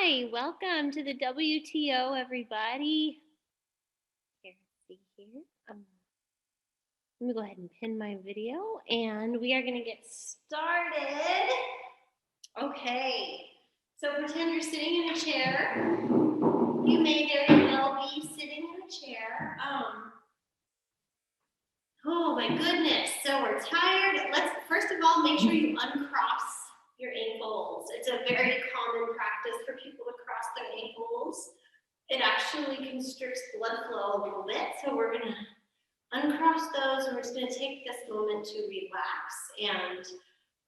Hi, welcome to the WTO, everybody. Here, see here. Let me go ahead and pin my video, and we are going to get started. Okay, so pretend you're sitting in a chair. You may very well be sitting in a chair. Oh my goodness, so we're tired. Let's first of all make sure you uncross your ankles. It's a very common practice for people to cross their ankles. It actually constricts blood flow a little bit, so we're going to uncross those, and we're just going to take this moment to relax. And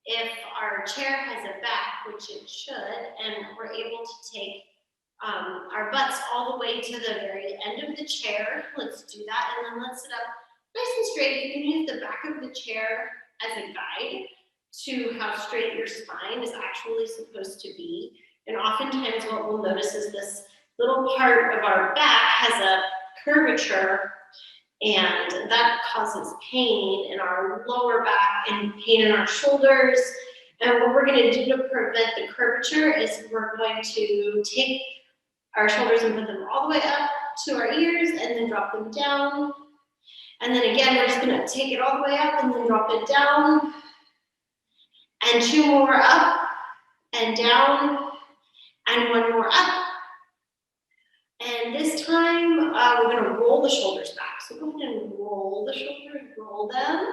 if our chair has a back, which it should, and we're able to take our butts all the way to the very end of the chair, let's do that, and then let's sit up nice and straight. You can use the back of the chair as a guide to how straight your spine is actually supposed to be. And oftentimes what we'll notice is this little part of our back has a curvature, and that causes pain in our lower back and pain in our shoulders. And what we're going to do to prevent the curvature is we're going to take our shoulders and put them all the way up to our ears and then drop them down. And then again, we're just going to take it all the way up and then drop it down. And two more up and down, and one more up. And this time, we're going to roll the shoulders back. So go ahead and roll the shoulders, roll them.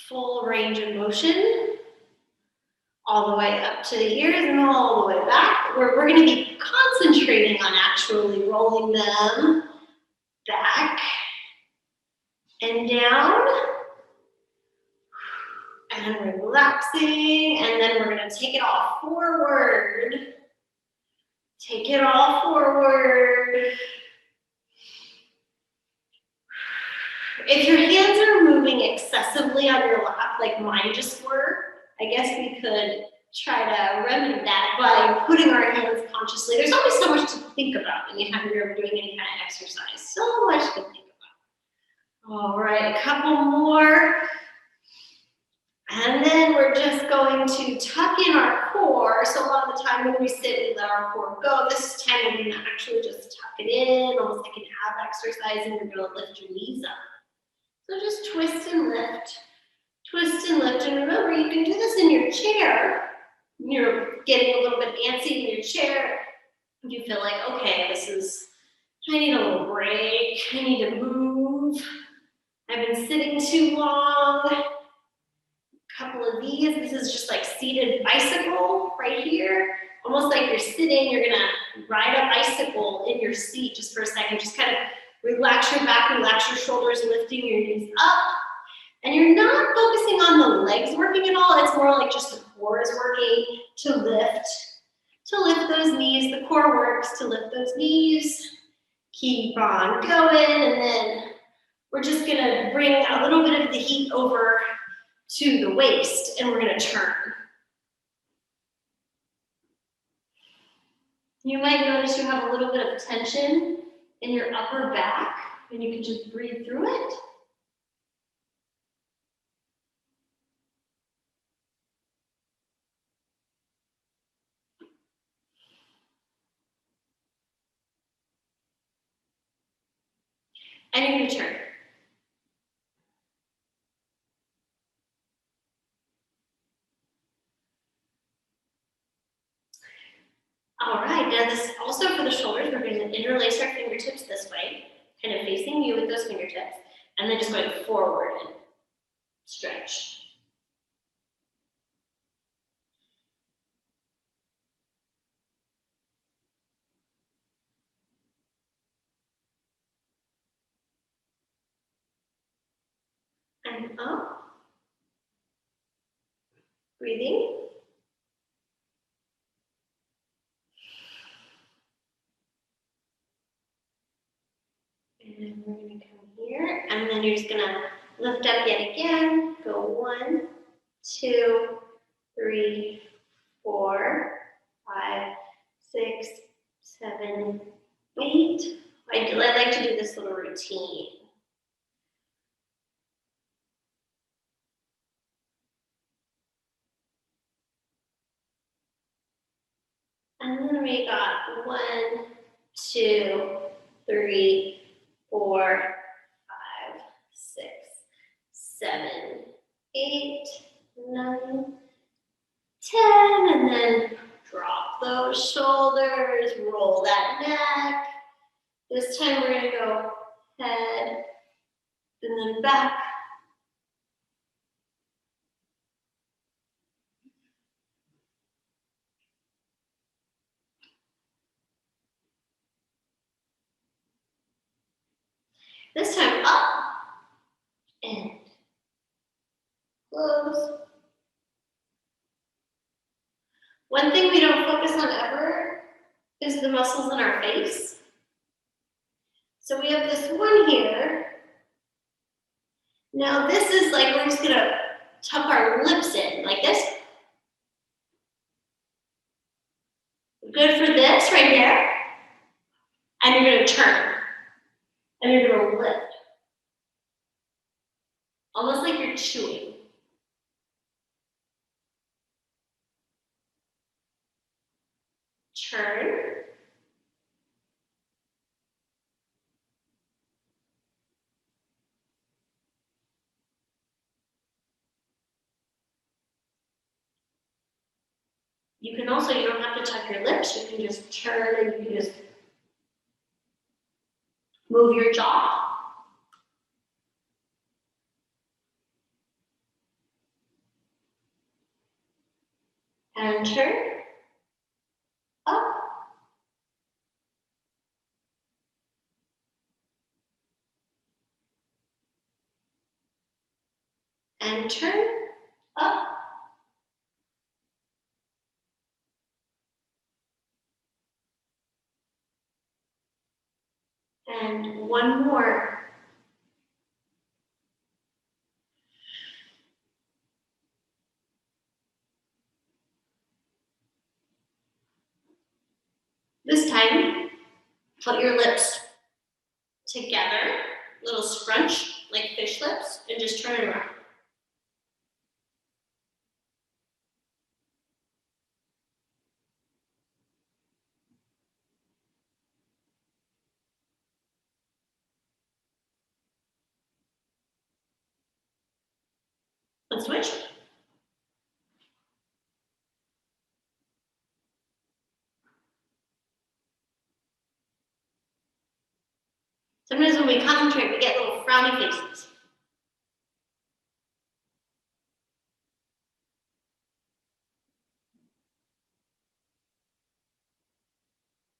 Full range of motion. All the way up to the ears and all the way back. We're going to be concentrating on actually rolling them back and down. And relaxing, and then we're going to take it all forward. Take it all forward. If your hands are moving excessively on your lap, like mine just were, I guess we could try to remedy that by putting our hands consciously. There's always so much to think about when you're doing any kind of exercise. So much to think about. All right, a couple more. And then we're just going to tuck in our core. So a lot of the time when we sit, we let our core go. This time we're going to actually just tuck it in, almost like an ab exercise, and you're going to lift your knees up. So just twist and lift. Twist and lift. And remember, you can do this in your chair. You're getting a little bit antsy in your chair. You feel like, okay, I need a little break. I need to move. I've been sitting too long. Couple of these. This is just like seated bicycle right here. Almost like you're sitting, you're gonna ride a bicycle in your seat just for a second. Just kind of relax your back, relax your shoulders, lifting your knees up. And you're not focusing on the legs working at all. It's more like just the core is working to lift those knees. The core works to lift those knees. Keep on going, and then we're just gonna bring a little bit of the heat over to the waist, and we're going to turn. You might notice you have a little bit of tension in your upper back, and you can just breathe through it. And you're going to turn. All right, now this also for the shoulders, we're going to interlace our fingertips this way, kind of facing you with those fingertips, and then just going forward and stretch. And up. Breathing. And we're going to come here, and then you're just going to lift up yet again. Go 1, 2, 3, 4, 5, 6, 7, 8. I like to do this little routine. And then we got 1, 2, 3, 4, 5, 6, 7, 8, 9, 10, and then drop those shoulders, roll that neck. This time we're gonna go head and then back. This time up and close. One thing we don't focus on ever is the muscles in our face. So we have this one here. Now this is like, we're just gonna tuck our lips in like this. Good for this right here. And you're gonna turn. And you're gonna lift. Almost like you're chewing. Turn. You can also, you don't have to tuck your lips, you can just turn and you can just move your jaw. And turn. Up. And turn. Up. And one more. This time, put your lips together, little scrunch, like fish lips, and just turn it around. Let's switch. Sometimes when we concentrate, we get little frowny faces.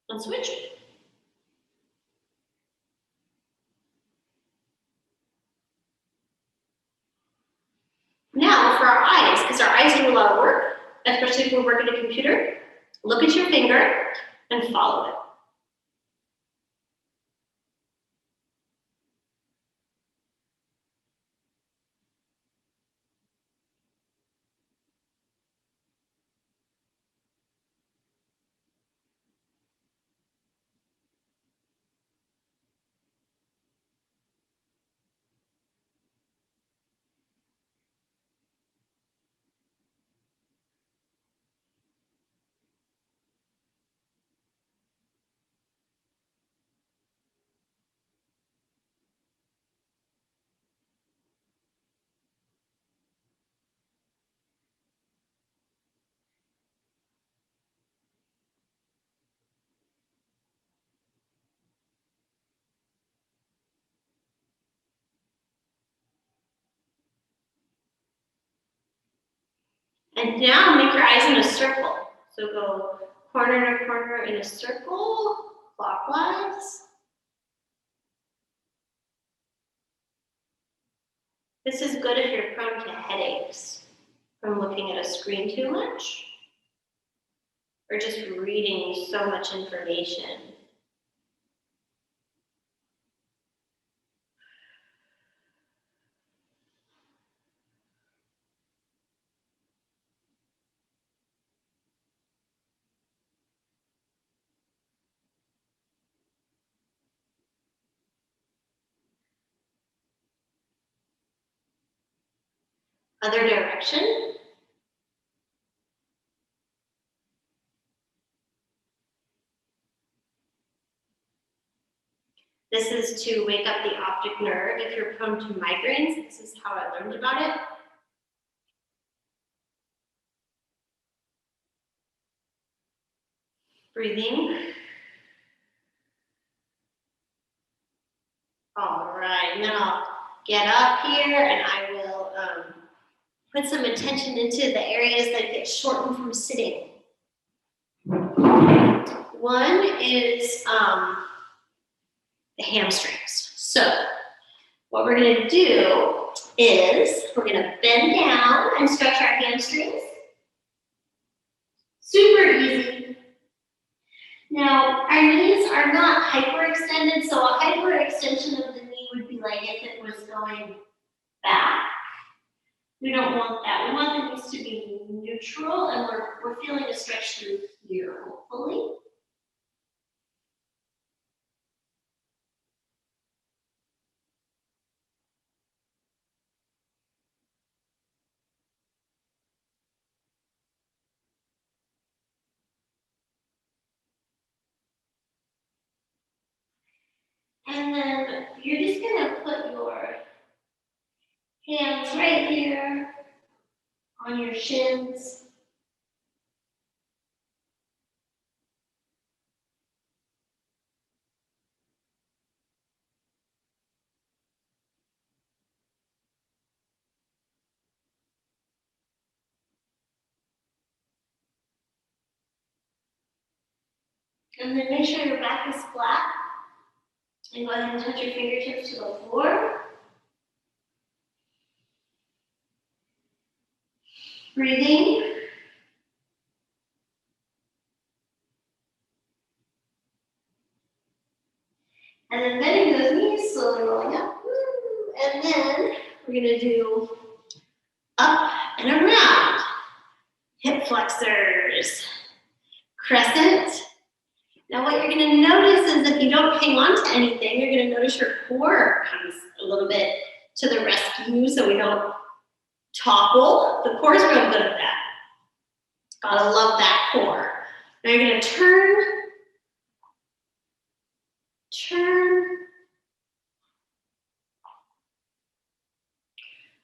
Let's switch. Now for our eyes, because our eyes do a lot of work, especially if we're working a computer, look at your finger and follow it. And now make your eyes in a circle. So go corner to corner in a circle, clockwise. This is good if you're prone to headaches from looking at a screen too much, or just reading so much information. Other direction. This is to wake up the optic nerve. If you're prone to migraines, this is how I learned about it. Breathing. All right, and then I'll get up here and I will put some attention into the areas that get shortened from sitting. One is the hamstrings. So what we're going to do is we're going to bend down and stretch our hamstrings. Super easy. Now, our knees are not hyperextended, so a hyperextension of the knee would be like if it was going back. We don't want that. We want the knees to be neutral, and we're feeling a stretch through here, hopefully. And then you're just going to put your hands right here on your shins. And then make sure your back is flat. And go ahead and touch your fingertips to the floor. Breathing. And then bending those knees, slowly rolling up. And then we're going to do up and around. Hip flexors. Crescent. Now what you're going to notice is if you don't hang on to anything, you're going to notice your core comes a little bit to the rescue so we don't topple. The core's real good at that. Gotta love that core. Now you're going to turn.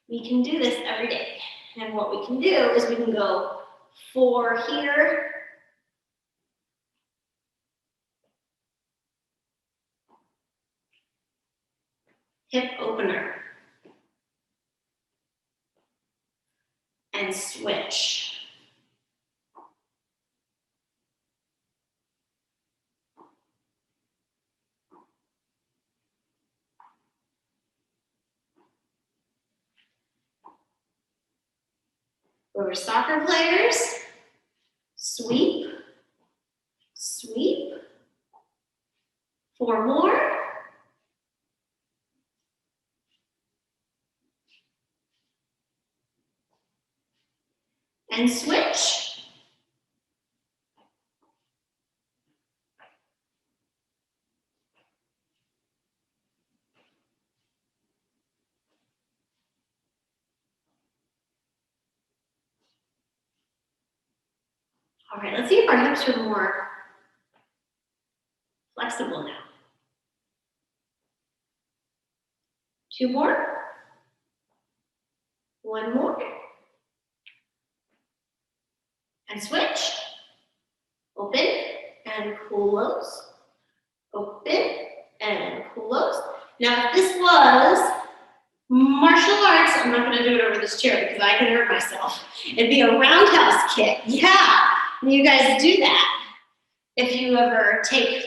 We can do this every day. And what we can do is we can go 4 here. Hip opener. And switch. For soccer players, sweep, sweep. 4 more. And switch. All right, let's see if our hips are more flexible now. 2 more. 1 more. And switch. Open and close. Open and close. Now, if this was martial arts, I'm not going to do it over this chair because I can hurt myself. It'd be a roundhouse kick. Yeah, you guys do that if you ever take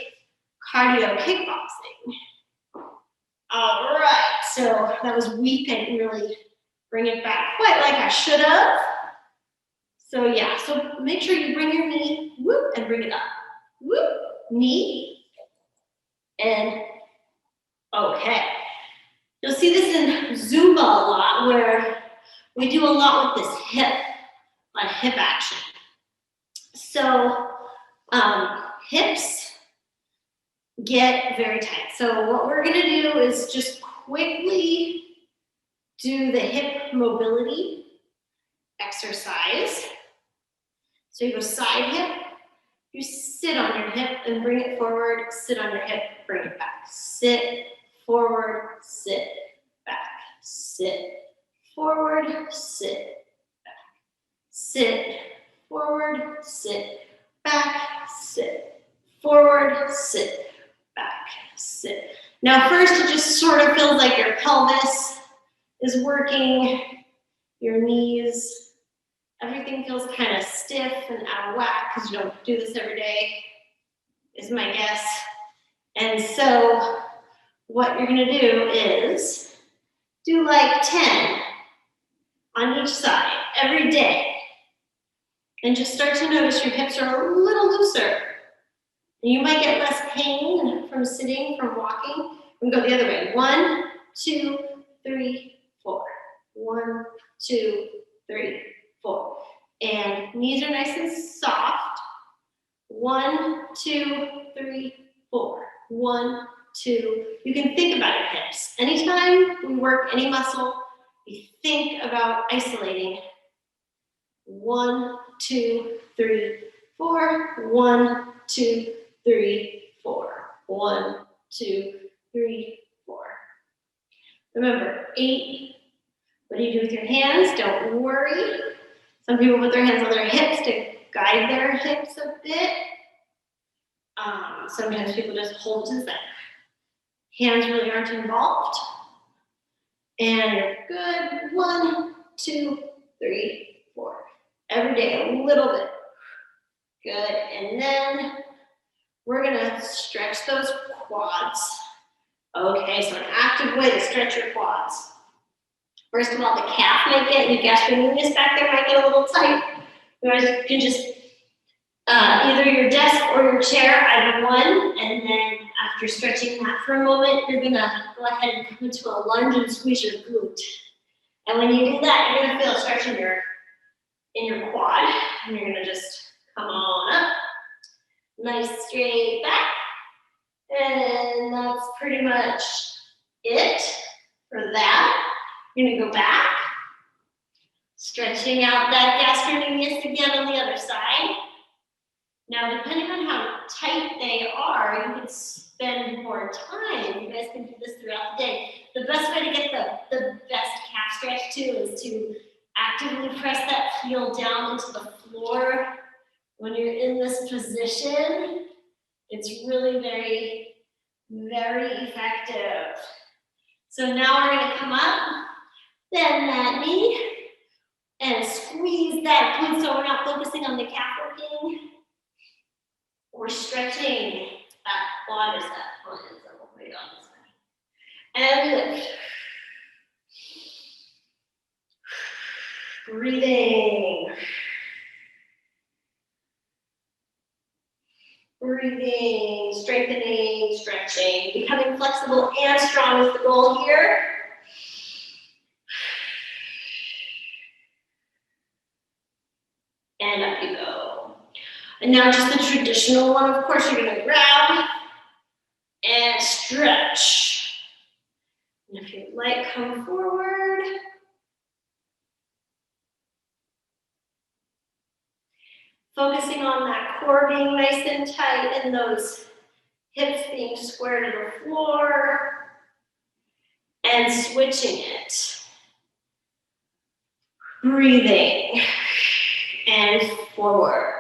cardio kickboxing. All right, so that was weak. I didn't really bring it back quite like I should have. So yeah, so make sure you bring your knee, whoop, and bring it up. Whoop, knee, and okay. You'll see this in Zumba a lot where we do a lot with this hip, a hip action. So hips get very tight. So what we're gonna do is just quickly do the hip mobility exercise. So you go side hip, You sit on your hip and bring it forward, sit on your hip, bring it back. Sit, forward, sit, back. Sit, forward, sit, back. Sit, forward, sit, back, sit, forward, sit, back, sit. Now first it just sort of feels like your pelvis is working, your knees, everything feels kind of stiff and out of whack because you don't do this every day, is my guess. And so what you're gonna do is do like 10 on each side every day. And just start to notice your hips are a little looser. And you might get less pain from sitting, from walking. And go the other way. 1, 2, 3, 4. 1, 2, 3, 4. And knees are nice and soft. 1, 2, 3, 4. 1, 2. You can think about your hips. Anytime we work any muscle, you think about isolating. 1, 2, 3, 4. 1, 2, 3, 4. 1, 2, 3, 4. Remember, 8. What do you do with your hands? Don't worry. Some people put their hands on their hips to guide their hips a bit. Sometimes people just hold to that. Hands really aren't involved. And you're good. 1, 2, 3, 4. Every day, a little bit. Good. And then we're gonna stretch those quads. Okay, so an active way to stretch your quads. First of all, the calf might get, the gastrocnemius back there might get a little tight. You guys can just, either your desk or your chair, either one, and then after stretching that for a moment, you're gonna go ahead and come into a lunge and squeeze your glute. And when you do that, you're gonna feel a stretch in your quad, and you're gonna just come on up. Nice straight back. And that's pretty much it for that. You're gonna go back, stretching out that gastrocnemius again on the other side. Now, depending on how tight they are, you can spend more time. You guys can do this throughout the day. The best way to get the best calf stretch too is to actively press that heel down into the floor. When you're in this position, it's really very, very effective. So now we're gonna come up, bend that knee, and squeeze that glute so we're not focusing on the calf working. We're stretching that quad is that one is the whole way on this side. And lift. Breathing. Breathing, strengthening, stretching, becoming flexible and strong is the goal here. And up you go. And now just the traditional one, of course, you're gonna grab and stretch. And if you'd like, come forward. Focusing on that core being nice and tight and those hips being square to the floor. And switching it. Breathing. And forward.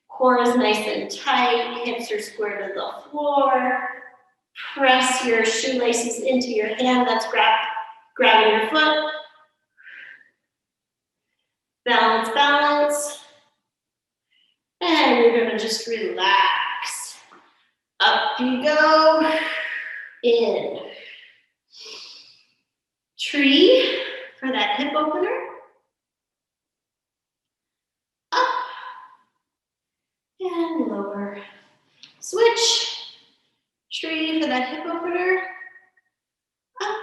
Core is nice and tight, hips are square to the floor. Press your shoelaces into your hand, that's grabbing your foot. Balance, balance. And you're gonna just relax. Up you go, in. Tree for that hip opener. Up and lower. Switch. Tree for that hip opener. Up.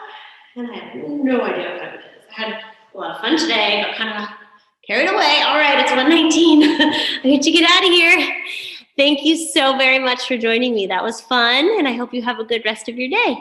And I have no idea what time it is. I had a lot of fun today, but kind of carried away. All right, it's 1:19. I get to get out of here. Thank you so very much for joining me. That was fun, and I hope you have a good rest of your day.